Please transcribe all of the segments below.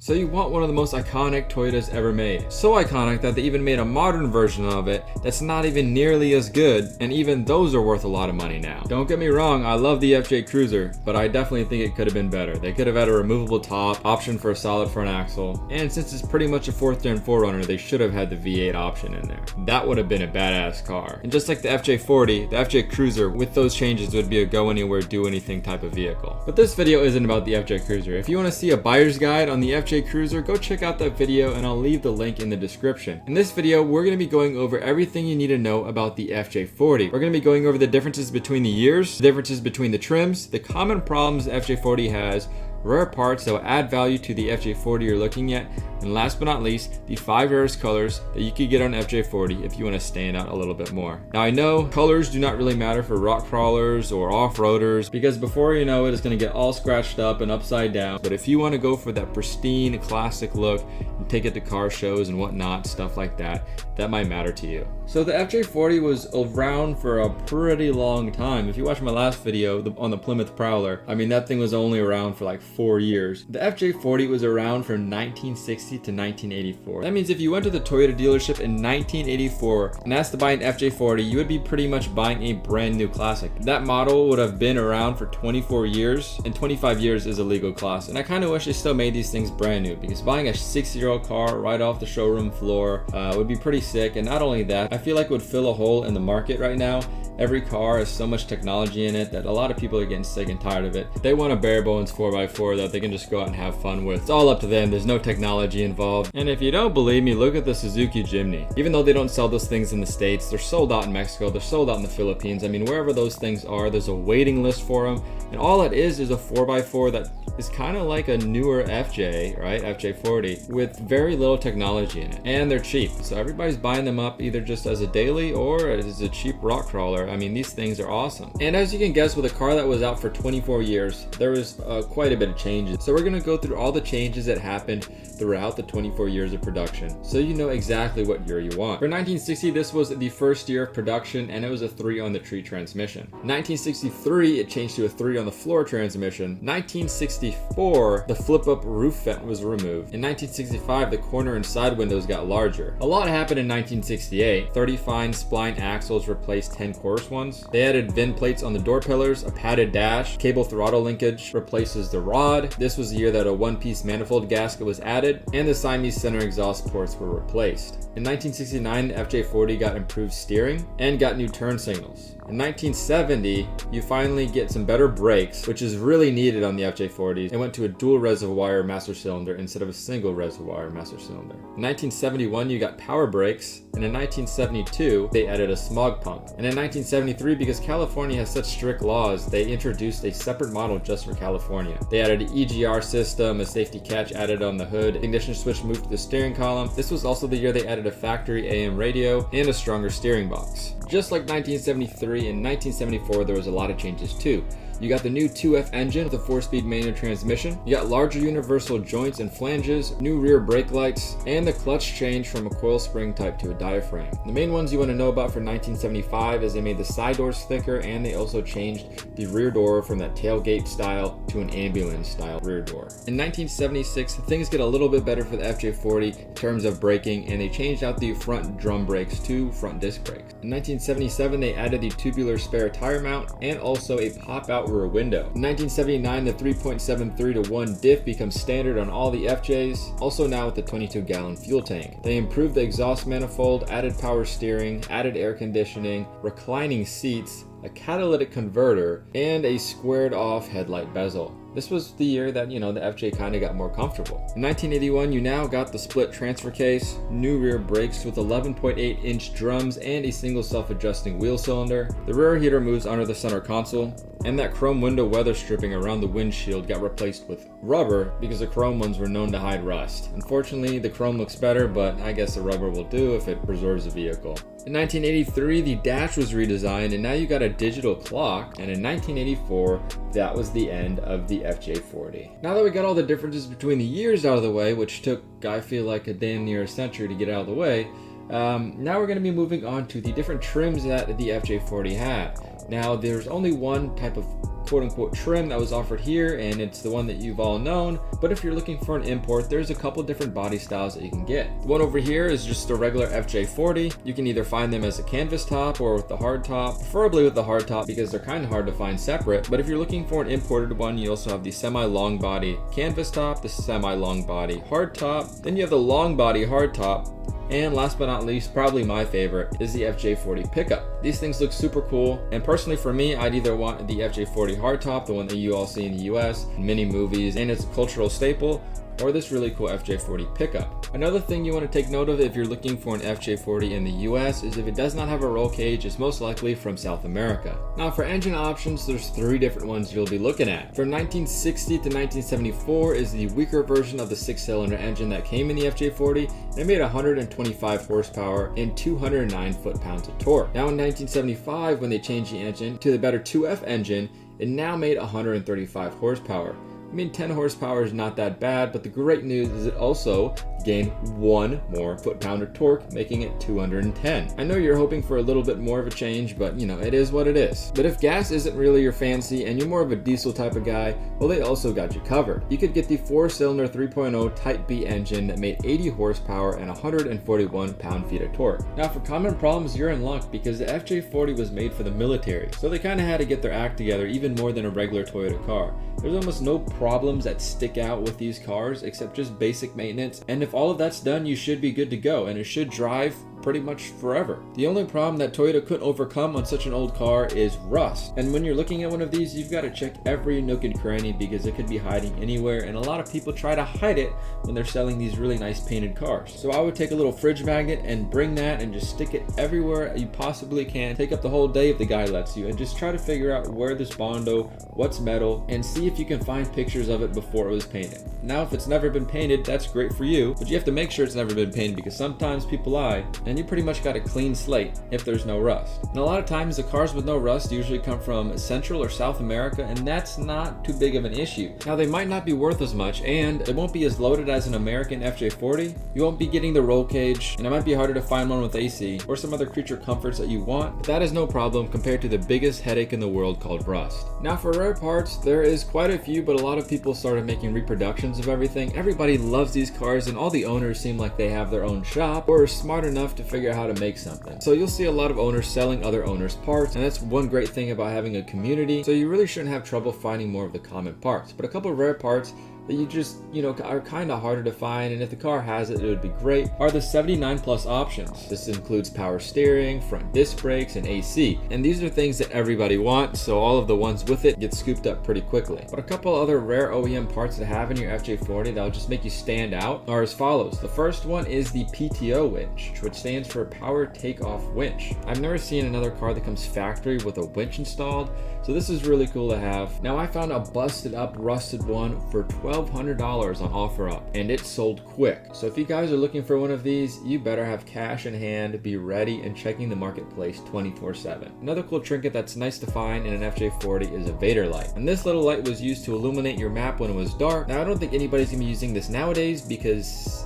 So you want one of the most iconic Toyotas ever made. So iconic that they even made a modern version of it that's not even nearly as good, and even those are worth a lot of money now. Don't get me wrong, I love the FJ Cruiser, but I definitely think it could have been better. They could have had a removable top, option for a solid front axle, and since it's pretty much a 4th gen 4Runner, they should have had the V8 option in there. That would have been a badass car. And just like the FJ40, the FJ Cruiser with those changes would be a go anywhere, do anything type of vehicle. But this video isn't about the FJ Cruiser. If you want to see a buyer's guide on the FJ Cruiser, go check out that video and I'll leave the link in the description. In this video, we're going to be going over everything you need to know about the FJ40. We're going to be going over the differences between the years, the differences between the trims, the common problems the FJ40 has, rare parts that will add value to the FJ40 you're looking at, and last but not least, the 5 rarest colors that you could get on FJ40 if you want to stand out a little bit more. Now I know colors do not really matter for rock crawlers or off-roaders because before you know it, it's going to get all scratched up and upside down, but if you want to go for that pristine classic look and take it to car shows and whatnot, stuff like that, that might matter to you. So the FJ40 was around for a pretty long time. If you watch my last video on the Plymouth Prowler, I mean that thing was only around for like 4 years. The FJ40 was around from 1960 to 1984. That means if you went to the Toyota dealership in 1984 and asked to buy an FJ40, you would be pretty much buying a brand new classic. That model would have been around for 24 years, and 25 years is a legal class. And I kind of wish they still made these things brand new, because buying a 6-year-old car right off the showroom floor would be pretty sick. And not only that, I feel like it would fill a hole in the market right now. Every car has so much technology in it that a lot of people are getting sick and tired of it. They want a bare bones 4x4 that they can just go out and have fun with. It's all up to them. There's no technology involved. And if you don't believe me, look at the Suzuki Jimny. Even though they don't sell those things in the States, they're sold out in Mexico, they're sold out in the Philippines. I mean, wherever those things are, there's a waiting list for them. And all it is a 4x4 that is kind of like a newer FJ, right? FJ40 with very little technology in it. And they're cheap. So everybody's buying them up either just as a daily or as a cheap rock crawler. I mean, these things are awesome. And as you can guess, with a car that was out for 24 years, there was quite a bit of changes. So we're gonna go through all the changes that happened throughout the 24 years of production, so you know exactly what year you want. For 1960, this was the first year of production, and it was a 3 on the tree transmission. 1963, it changed to a 3 on the floor transmission. 1964, the flip-up roof vent was removed. In 1965, the corner and side windows got larger. A lot happened in 1968. 30 fine spline axles replaced 10 coarse ones. They added VIN plates on the door pillars, a padded dash, cable throttle linkage replaces the rod. This was the year that a one-piece manifold gasket was added, and the Siamese center exhaust ports were replaced. In 1969, the FJ40 got improved steering and got new turn signals. In 1970, you finally get some better brakes, which is really needed on the FJ40s, and went to a dual reservoir master cylinder instead of a single reservoir master cylinder. In 1971, you got power brakes, and in 1972, they added a smog pump. And in 1973, because California has such strict laws, they introduced a separate model just for California. They added an EGR system, a safety catch added on the hood, ignition switch moved to the steering column. This was also the year they added a factory AM radio and a stronger steering box. Just like 1973, in 1974 there was a lot of changes too. You got the new 2F engine with a 4-speed manual transmission. You got larger universal joints and flanges, new rear brake lights, and the clutch changed from a coil spring type to a diaphragm. The main ones you want to know about for 1975 is they made the side doors thicker, and they also changed the rear door from that tailgate style to an ambulance style rear door. In 1976, things get a little bit better for the FJ40 in terms of braking, and they changed out the front drum brakes to front disc brakes. In 1977, they added the tubular spare tire mount and also a pop-out rear window. In 1979, the 3.73 to 1 diff becomes standard on all the FJs, also now with the 22-gallon fuel tank. They improved the exhaust manifold, added power steering, added air conditioning, reclining seats, a catalytic converter, and a squared off headlight bezel. This was the year that, the FJ kind of got more comfortable. In 1981, you now got the split transfer case, new rear brakes with 11.8-inch drums and a single self-adjusting wheel cylinder. The rear heater moves under the center console, and that chrome window weather stripping around the windshield got replaced with rubber because the chrome ones were known to hide rust. Unfortunately, the chrome looks better, but I guess the rubber will do if it preserves the vehicle. In 1983, the dash was redesigned, and now you got a digital clock, and in 1984, that was the end of the FJ40. Now that we got all the differences between the years out of the way, which took, I feel like, a damn near a century to get out of the way, now we're going to be moving on to the different trims that the FJ40 had. Now, there's only one type of quote-unquote trim that was offered here, and it's the one that you've all known. But if you're looking for an import, there's a couple different body styles that you can get. The one over here is just a regular FJ40. You can either find them as a canvas top or with the hard top, preferably with the hard top because they're kind of hard to find separate. But if you're looking for an imported one, you also have the semi-long body canvas top, the semi-long body hard top, then you have the long body hard top, and last but not least, probably my favorite, is the FJ40 pickup. These things look super cool, and personally for me, I'd either want the FJ40 hardtop, the one that you all see in the US, in many movies, and it's a cultural staple, or this really cool FJ40 pickup. Another thing you want to take note of if you're looking for an FJ40 in the US is if it does not have a roll cage, it's most likely from South America. Now for engine options, there's 3 different ones you'll be looking at. From 1960 to 1974 is the weaker version of the 6-cylinder engine that came in the FJ40, and it made 125 horsepower and 209 foot-pounds of torque. Now in 1975, when they changed the engine to the better 2F engine, it now made 135 horsepower. I mean, 10 horsepower is not that bad, but the great news is it also gained 1 more foot-pound of torque, making it 210. I know you're hoping for a little bit more of a change, but you know, it is what it is. But if gas isn't really your fancy and you're more of a diesel type of guy, well, they also got you covered. You could get the 4-cylinder 3.0 Type B engine that made 80 horsepower and 141 pound-feet of torque. Now for common problems, you're in luck because the FJ40 was made for the military, so they kind of had to get their act together even more than a regular Toyota car. There's almost no problems that stick out with these cars except just basic maintenance, and if all of that's done, you should be good to go, and it should drive pretty much forever. The only problem that Toyota couldn't overcome on such an old car is rust, and when you're looking at one of these, you've got to check every nook and cranny because it could be hiding anywhere, and a lot of people try to hide it when they're selling these really nice painted cars. So I would take a little fridge magnet and bring that and just stick it everywhere you possibly can. Take up the whole day if the guy lets you, and just try to figure out where this Bondo, what's metal, and see if you can find pictures of it before it was painted. Now if it's never been painted, that's great for you, but you have to make sure it's never been painted because sometimes people lie, and you pretty much got a clean slate if there's no rust. And a lot of times the cars with no rust usually come from Central or South America, and that's not too big of an issue. Now they might not be worth as much, and it won't be as loaded as an American FJ40. You won't be getting the roll cage, and it might be harder to find one with AC or some other creature comforts that you want, but that is no problem compared to the biggest headache in the world called rust. Now for rare parts, there is quite a few, but a lot of people started making reproductions of everything. Everybody loves these cars, and all the owners seem like they have their own shop or are smart enough to figure out how to make something. So you'll see a lot of owners selling other owners parts, and that's one great thing about having a community. So you really shouldn't have trouble finding more of the common parts. But a couple of rare parts that you just, are kind of harder to find, and if the car has it, it would be great, are the 79 plus options. This includes power steering, front disc brakes, and AC. And these are things that everybody wants, so all of the ones with it get scooped up pretty quickly. But a couple other rare OEM parts to have in your FJ40 that'll just make you stand out are as follows. The first one is the PTO winch, which stands for Power Takeoff Winch. I've never seen another car that comes factory with a winch installed, so this is really cool to have. Now I found a busted up, rusted one for $1,200 on OfferUp, and it sold quick. So if you guys are looking for one of these, you better have cash in hand, be ready, and checking the marketplace 24/7. Another cool trinket that's nice to find in an FJ40 is a Vader light. And this little light was used to illuminate your map when it was dark. Now I don't think anybody's gonna be using this nowadays because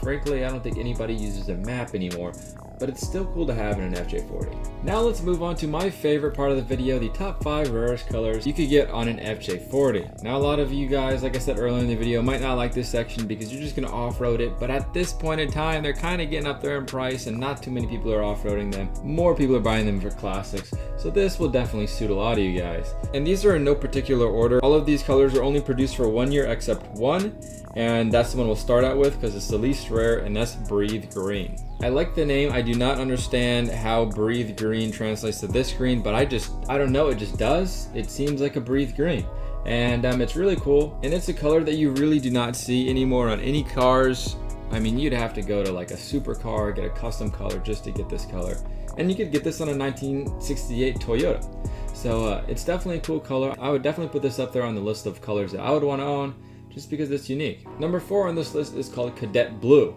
frankly, I don't think anybody uses a map anymore, but it's still cool to have in an FJ40. Now let's move on to my favorite part of the video, the top 5 rarest colors you could get on an FJ40. Now a lot of you guys, like I said earlier in the video, might not like this section because you're just gonna off-road it, but at this point in time, they're kind of getting up there in price and not too many people are off-roading them. More people are buying them for classics, so this will definitely suit a lot of you guys. And these are in no particular order. All of these colors are only produced for 1 year except one, and that's the one we'll start out with because it's the least rare, and that's Breathe Green. I like the name. I do not understand how Breathe Green translates to this green, but I don't know, it just does. It seems like a Breathe Green. And it's really cool, and it's a color that you really do not see anymore on any cars. I mean, you'd have to go to like a supercar, get a custom color just to get this color. And you could get this on a 1968 Toyota. So it's definitely a cool color. I would definitely put this up there on the list of colors that I would want to own just because it's unique. Number 4 on this list is called Cadet Blue.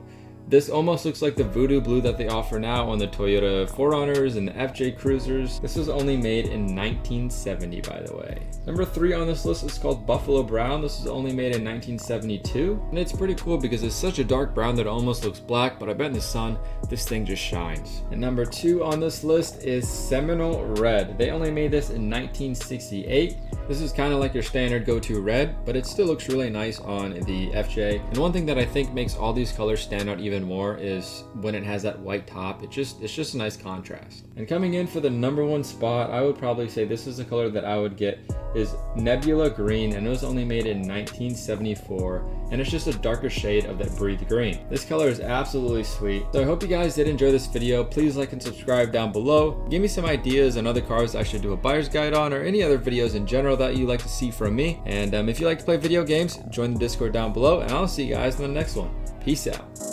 This almost looks like the voodoo blue that they offer now on the Toyota 4Runners and the FJ Cruisers. This was only made in 1970, by the way. Number 3 on this list is called Buffalo Brown. This was only made in 1972, and it's pretty cool because it's such a dark brown that it almost looks black, but I bet in the sun, this thing just shines. And number 2 on this list is Seminole Red. They only made this in 1968. This is kind of like your standard go-to red, but it still looks really nice on the FJ. And one thing that I think makes all these colors stand out even more is when it has that white top. It's just a nice contrast. And coming in for the number 1 spot, I would probably say this is the color that I would get is Nebula Green, and it was only made in 1974, and it's just a darker shade of that breathe green. This color is absolutely sweet. So I hope you guys did enjoy this video. Please like and subscribe down below. Give me some ideas on other cars I should do a buyer's guide on, or any other videos in general that you like to see from me. And if you like to play video games, join the Discord down below, and I'll see you guys in the next one. Peace out.